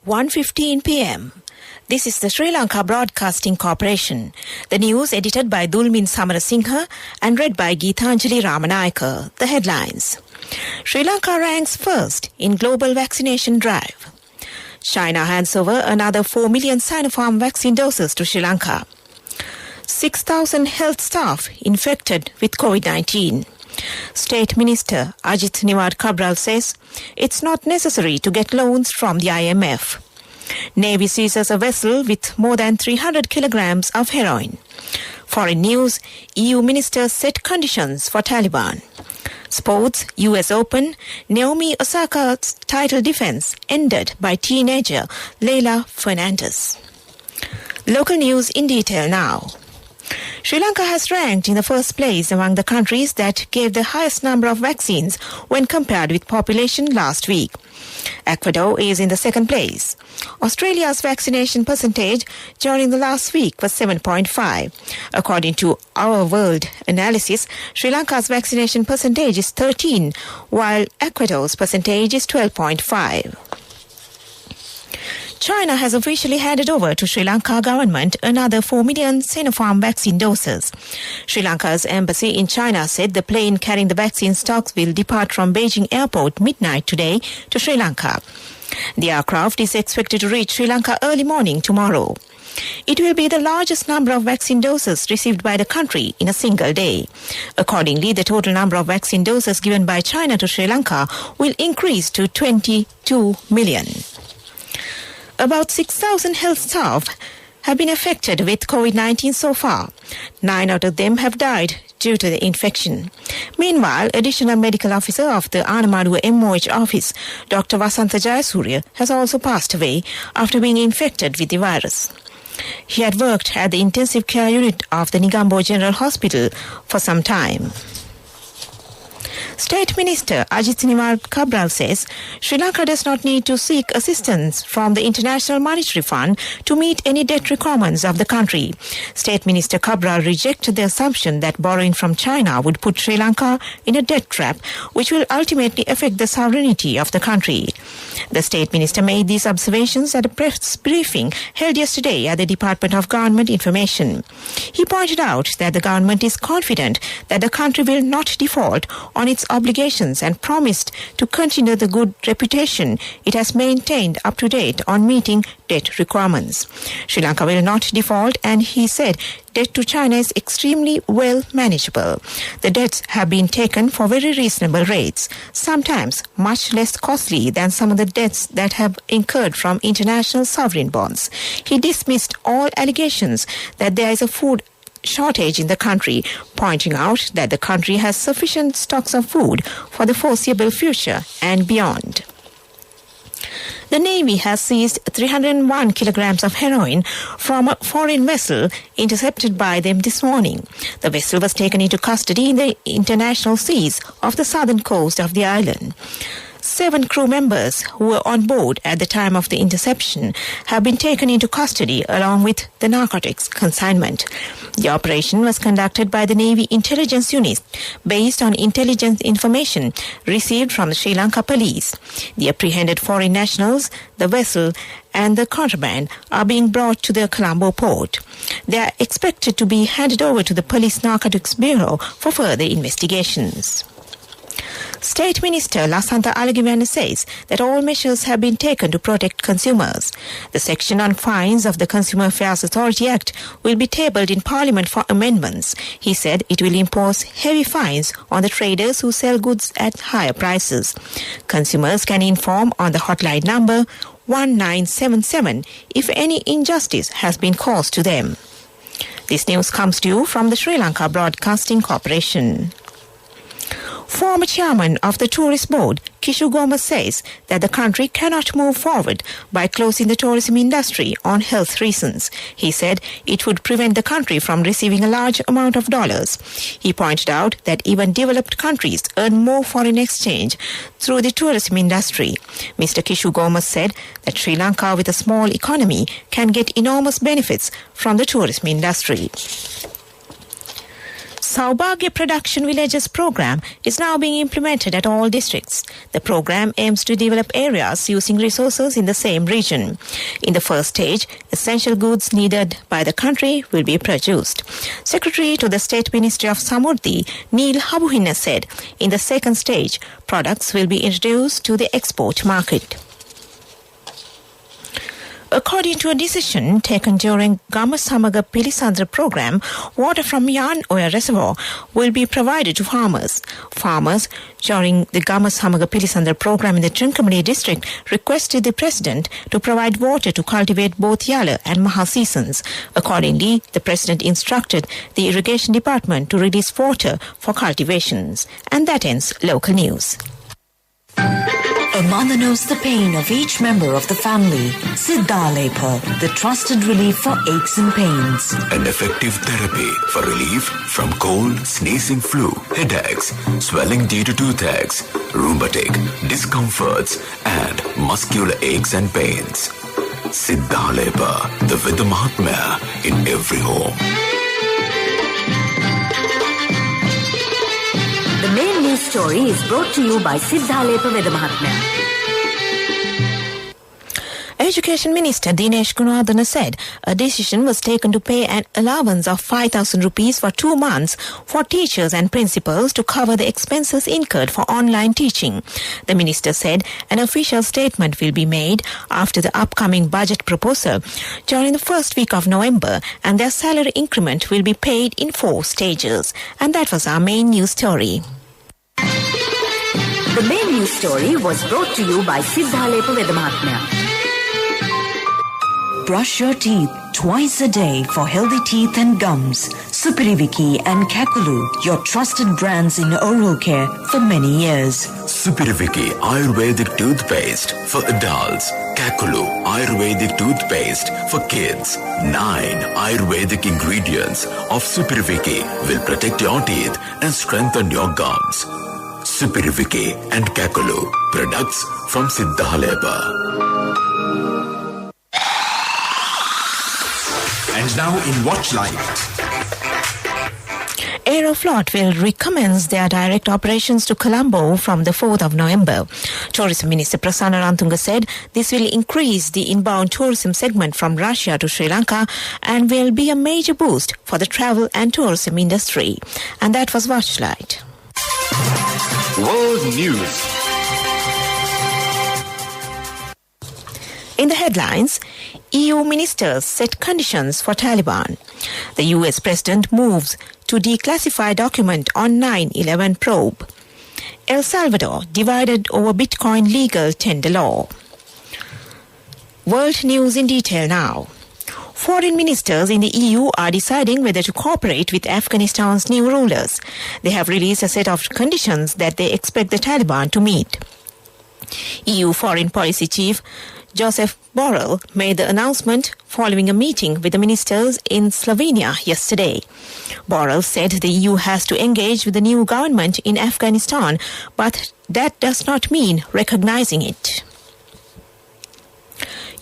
1:15 p.m. This is the Sri Lanka Broadcasting Corporation. The news edited by Dulmin Samarasinghe and read by Geethanjali Ramanayaka. The headlines. Sri Lanka ranks first in global vaccination drive. China hands over another 4 million Sinopharm vaccine doses to Sri Lanka. 6,000 health staff infected with COVID-19. State Minister Ajit Niwad Cabral says it's not necessary to get loans from the IMF. Navy seizes a vessel with more than 300 kilograms of heroin. Foreign news, EU ministers set conditions for Taliban. Sports, US Open, Naomi Osaka's title defense ended by teenager Leila Fernandez. Local news in detail now. Sri Lanka has ranked in the first place among the countries that gave the highest number of vaccines when compared with population last week. Ecuador is in the second place. Australia's vaccination percentage during the last week was 7.5. According to Our World Analysis, Sri Lanka's vaccination percentage is 13, while Ecuador's percentage is 12.5. China has officially handed over to Sri Lanka government another 4 million Sinopharm vaccine doses. Sri Lanka's embassy in China said the plane carrying the vaccine stocks will depart from Beijing airport midnight today to Sri Lanka. The aircraft is expected to reach Sri Lanka early morning tomorrow. It will be the largest number of vaccine doses received by the country in a single day. Accordingly, the total number of vaccine doses given by China to Sri Lanka will increase to 22 million. About 6,000 health staff have been affected with COVID-19 so far. 9 out of them have died due to the infection. Meanwhile, additional medical officer of the Anamadu MOH office, Dr. Vasantha Jayasurya, has also passed away after being infected with the virus. He had worked at the intensive care unit of the Negombo General Hospital for some time. State Minister Ajit Niwad Cabral says Sri Lanka does not need to seek assistance from the International Monetary Fund to meet any debt requirements of the country. State Minister Cabral rejected the assumption that borrowing from China would put Sri Lanka in a debt trap, which will ultimately affect the sovereignty of the country. The State Minister made these observations at a press briefing held yesterday at the Department of Government Information. He pointed out that the government is confident that the country will not default on its obligations and promised to continue the good reputation it has maintained up to date on meeting debt requirements. Sri Lanka will not default, and he said debt to China is extremely well manageable. The debts have been taken for very reasonable rates, sometimes much less costly than some of the debts that have incurred from international sovereign bonds. He dismissed all allegations that there is a food shortage in the country, pointing out that the country has sufficient stocks of food for the foreseeable future and beyond. The Navy has seized 301 kilograms of heroin from a foreign vessel intercepted by them this morning. The vessel was taken into custody in the international seas off the southern coast of the island. 7 crew members who were on board at the time of the interception have been taken into custody along with the narcotics consignment. The operation was conducted by the Navy Intelligence Unit based on intelligence information received from the Sri Lanka Police. The apprehended foreign nationals, the vessel and the contraband are being brought to the Colombo port. They are expected to be handed over to the Police Narcotics Bureau for further investigations. State Minister Lasantha Alagivanna says that all measures have been taken to protect consumers. The section on fines of the Consumer Affairs Authority Act will be tabled in Parliament for amendments. He said it will impose heavy fines on the traders who sell goods at higher prices. Consumers can inform on the hotline number 1977 if any injustice has been caused to them. This news comes to you from the Sri Lanka Broadcasting Corporation. Former chairman of the Tourist Board, Kishu Gomez, says that the country cannot move forward by closing the tourism industry on health reasons. He said it would prevent the country from receiving a large amount of dollars. He pointed out that even developed countries earn more foreign exchange through the tourism industry. Mr. Kishu Gomez said that Sri Lanka, with a small economy, can get enormous benefits from the tourism industry. Saubhagya Production Villages program is now being implemented at all districts. The program aims to develop areas using resources in the same region. In the first stage, essential goods needed by the country will be produced. Secretary to the State Ministry of Samurdhi, Neil Habuhina, said in the second stage, products will be introduced to the export market. According to a decision taken during Gamasamaga Pilisandra program, water from Yan Oya Reservoir will be provided to farmers. Farmers during the Gamasamaga Pilisandra program in the Trincomalee district requested the president to provide water to cultivate both Yala and Maha seasons. Accordingly, the president instructed the irrigation department to release water for cultivations. And that ends local news. A mother knows the pain of each member of the family. Siddhalepa, the trusted relief for aches and pains. An effective therapy for relief from cold, sneezing, flu, headaches, swelling due to toothaches, rheumatic, discomforts, and muscular aches and pains. Siddhalepa, the Vidamahatmya in every home. The main news story is brought to you by Siddhalepa Vedamahatmya. Education Minister Dinesh Gunawardena said a decision was taken to pay an allowance of 5,000 rupees for 2 months for teachers and principals to cover the expenses incurred for online teaching. The minister said an official statement will be made after the upcoming budget proposal during the first week of November, and their salary increment will be paid in 4 stages. And that was our main news story. The main news story was brought to you by Siddhalepa Vedamahatmya. Brush your teeth twice a day for healthy teeth and gums. Supiriviki and Kakulu, your trusted brands in oral care for many years. Supiriviki Ayurvedic toothpaste for adults. Kakulu Ayurvedic toothpaste for kids. 9 Ayurvedic ingredients of Supiriviki will protect your teeth and strengthen your gums. Supiriviki and Kakulu, products from Siddhalepa. And now in Watch Live. Aeroflot will recommence their direct operations to Colombo from the 4th of November. Tourism Minister Prasanna Rantunga said this will increase the inbound tourism segment from Russia to Sri Lanka and will be a major boost for the travel and tourism industry. And that was Watchlight. World News. In the headlines, EU ministers set conditions for Taliban. The US president moves to declassify document on 9/11 probe. El Salvador divided over Bitcoin legal tender law. World news in detail now. Foreign ministers in the EU are deciding whether to cooperate with Afghanistan's new rulers. They have released a set of conditions that they expect the Taliban to meet. EU Foreign Policy Chief Joseph Borrell made the announcement following a meeting with the ministers in Slovenia yesterday. Borrell said the EU has to engage with the new government in Afghanistan, but that does not mean recognizing it.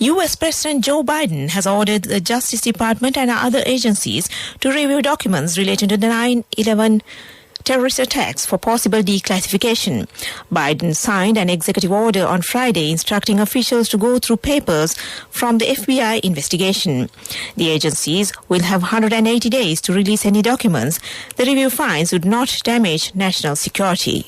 US President Joe Biden has ordered the Justice Department and other agencies to review documents related to the 9/11 terrorist attacks for possible declassification. Biden signed an executive order on Friday instructing officials to go through papers from the FBI investigation. The agencies will have 180 days to release any documents the review finds would not damage national security.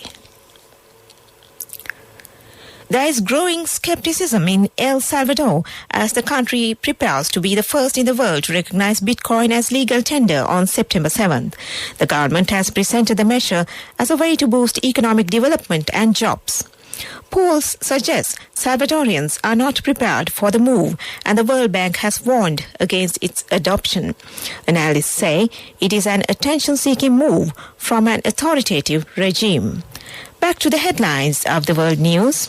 There is growing skepticism in El Salvador as the country prepares to be the first in the world to recognize Bitcoin as legal tender on September 7th. The government has presented the measure as a way to boost economic development and jobs. Polls suggest Salvadorians are not prepared for the move, and the World Bank has warned against its adoption. Analysts say it is an attention-seeking move from an authoritative regime. Back to the headlines of the world news.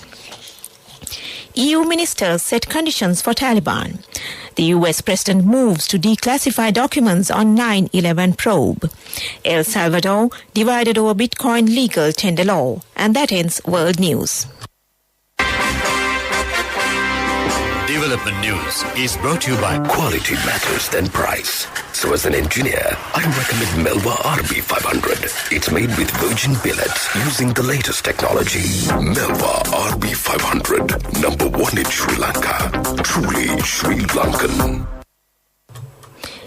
EU ministers set conditions for Taliban. The US president moves to declassify documents on 9/11 probe. El Salvador divided over Bitcoin legal tender law. And that ends world news. Development News is brought to you by Quality matters than price. So as an engineer, I recommend Melba RB500. It's made with virgin billets using the latest technology. Melba RB500, #1 in Sri Lanka. Truly Sri Lankan.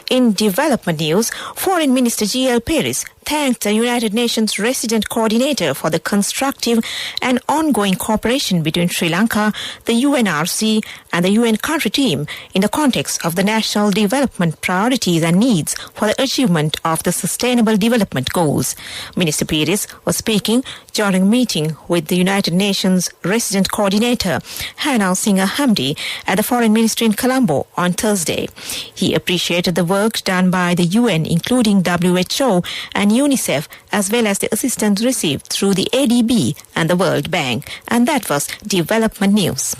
In development news, Foreign Minister G.L. Paris thanked the United Nations Resident Coordinator for the constructive and ongoing cooperation between Sri Lanka, the UNRC and the UN country team in the context of the national development priorities and needs for the achievement of the Sustainable Development Goals. Minister Paris was speaking during a meeting with the United Nations Resident Coordinator, Hannah Singer-Hamdi, at the Foreign Ministry in Colombo on Thursday. He appreciated the work done by the UN, including WHO and UNICEF, as well as the assistance received through the ADB and the World Bank. And that was Development News.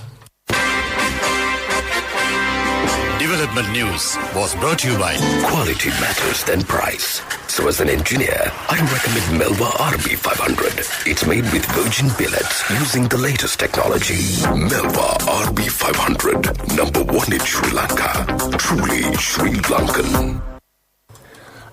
Development News was brought to you by Quality matters than price. So as an engineer, I recommend Melba RB500. It's made with virgin billets using the latest technology. Melba RB500, #1 in Sri Lanka. Truly Sri Lankan.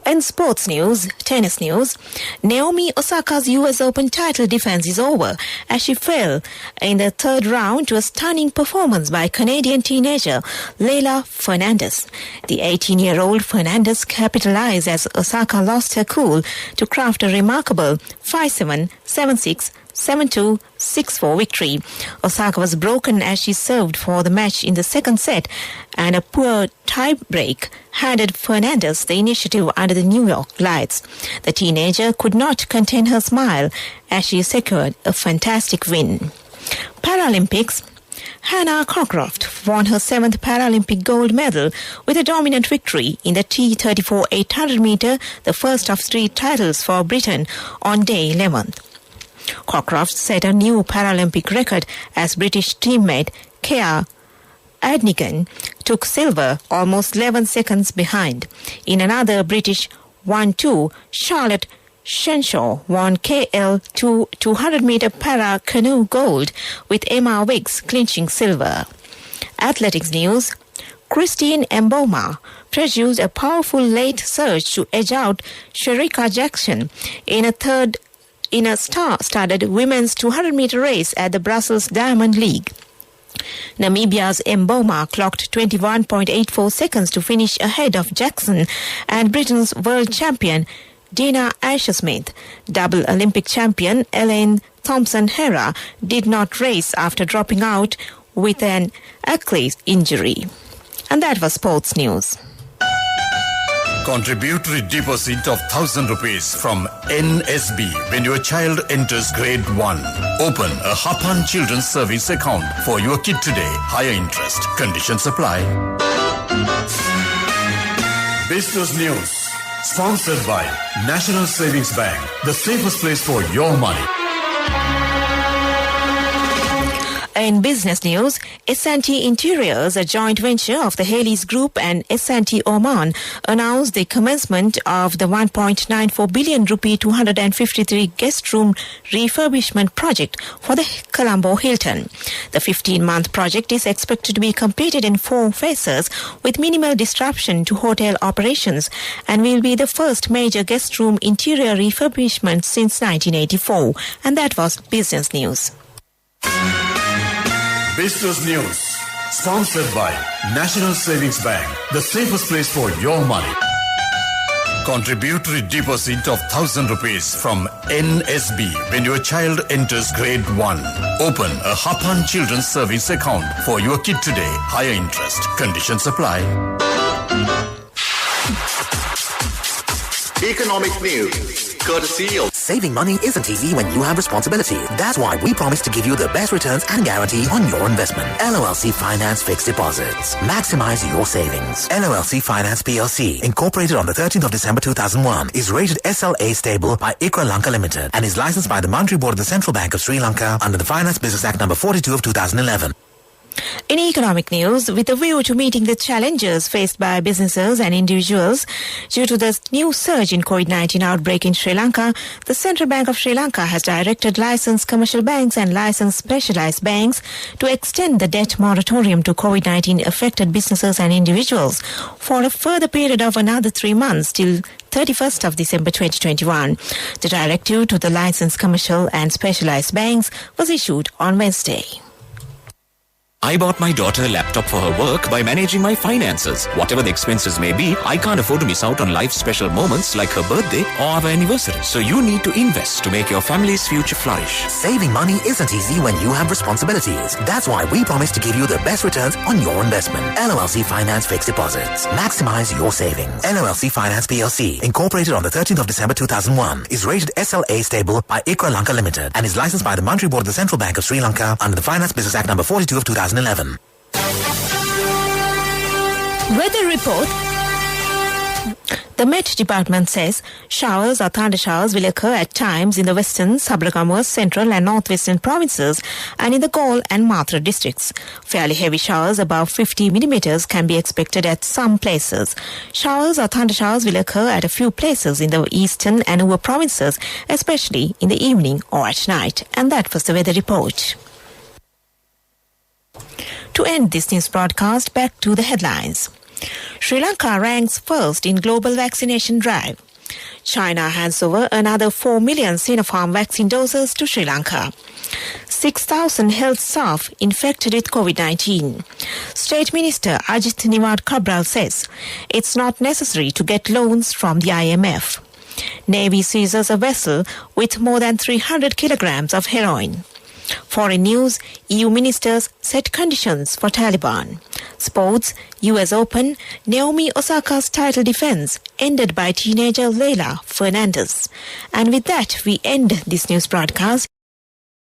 In sports news, tennis news, Naomi Osaka's US Open title defense is over as she fell in the third round to a stunning performance by Canadian teenager Leylah Fernandez. The 18-year-old Fernandez capitalized as Osaka lost her cool to craft a remarkable 5-7, 7-6, 7-2, 6-4 victory. Osaka was broken as she served for the match in the second set, and a poor tie-break handed Fernandez the initiative under the New York lights. The teenager could not contain her smile as she secured a fantastic win. Paralympics. Hannah Cockcroft won her 7th Paralympic gold medal with a dominant victory in the T34 800 meter, the first of 3 titles for Britain on day 11th. Cockcroft set a new Paralympic record as British teammate Kea Adnigan took silver almost 11 seconds behind. In another British 1-2, Charlotte Shenshaw won KL2 200-meter para canoe gold with Emma Wiggs clinching silver. Athletics news. Christine Mboma pursued a powerful late surge to edge out Shericka Jackson in a star-studded women's 200-meter race at the Brussels Diamond League. Namibia's Mboma clocked 21.84 seconds to finish ahead of Jackson and Britain's world champion Dina Asher-Smith. Double Olympic champion Elaine Thompson-Herah did not race after dropping out with an Achilles injury. And that was sports news. Contributory deposit of 1,000 rupees from NSB when your child enters grade 1. Open a Hapan Children's Savings account for your kid today. Higher interest. Conditions apply. Business News. Sponsored by National Savings Bank. The safest place for your money. In business news, S&T Interiors, a joint venture of the Hales Group and S&T Oman, announced the commencement of the 1.94 billion rupee 253 guest room refurbishment project for the Colombo Hilton. The 15-month project is expected to be completed in 4 phases with minimal disruption to hotel operations and will be the first major guest room interior refurbishment since 1984. And that was business news. Business News. Sponsored by National Savings Bank. The safest place for your money. Contributory deposit of 1,000 rupees from NSB when your child enters grade 1. Open a Hapan Children's Savings account for your kid today. Higher interest. Conditions apply. Economic news, courtesy of Saving money isn't easy when you have responsibility. That's why we promise to give you the best returns and guarantee on your investment. LOLC Finance Fixed Deposits. Maximize your savings. LOLC Finance PLC, incorporated on the 13th of December 2001, is rated SLA stable by ICRA Lanka Limited and is licensed by the Monetary Board of the Central Bank of Sri Lanka under the Finance Business Act number 42 of 2011. In economic news, with a view to meeting the challenges faced by businesses and individuals due to the new surge in COVID-19 outbreak in Sri Lanka, the Central Bank of Sri Lanka has directed licensed commercial banks and licensed specialized banks to extend the debt moratorium to COVID-19 affected businesses and individuals for a further period of another 3 months till 31st of December 2021. The directive to the licensed commercial and specialized banks was issued on Wednesday. I bought my daughter a laptop for her work by managing my finances. Whatever the expenses may be, I can't afford to miss out on life's special moments like her birthday or our anniversary. So you need to invest to make your family's future flourish. Saving money isn't easy when you have responsibilities. That's why we promise to give you the best returns on your investment. LOLC Finance Fixed Deposits. Maximize your savings. LOLC Finance PLC, incorporated on the 13th of December 2001, is rated SLA stable by ICRA Lanka Limited and is licensed by the Monetary Board of the Central Bank of Sri Lanka under the Finance Business Act number 42 of 2011. Weather report. The Met Department says showers or thunder showers will occur at times in the western, Sabarakamuwa, central and northwestern provinces and in the Galle and Mathura districts. Fairly heavy showers above 50 millimeters can be expected at some places. Showers or thunder showers will occur at a few places in the eastern and Uva provinces, especially in the evening or at night. And that was the weather report. To end this news broadcast, back to the headlines. Sri Lanka ranks first in global vaccination drive. China hands over another 4 million Sinopharm vaccine doses to Sri Lanka. 6,000 health staff infected with COVID-19. State Minister Ajith Nimad Cabral says it's not necessary to get loans from the IMF. Navy seizes a vessel with more than 300 kilograms of heroin. Foreign news, EU ministers set conditions for Taliban. Sports, US Open, Naomi Osaka's title defense ended by teenager Leila Fernandez. And with that, we end this news broadcast.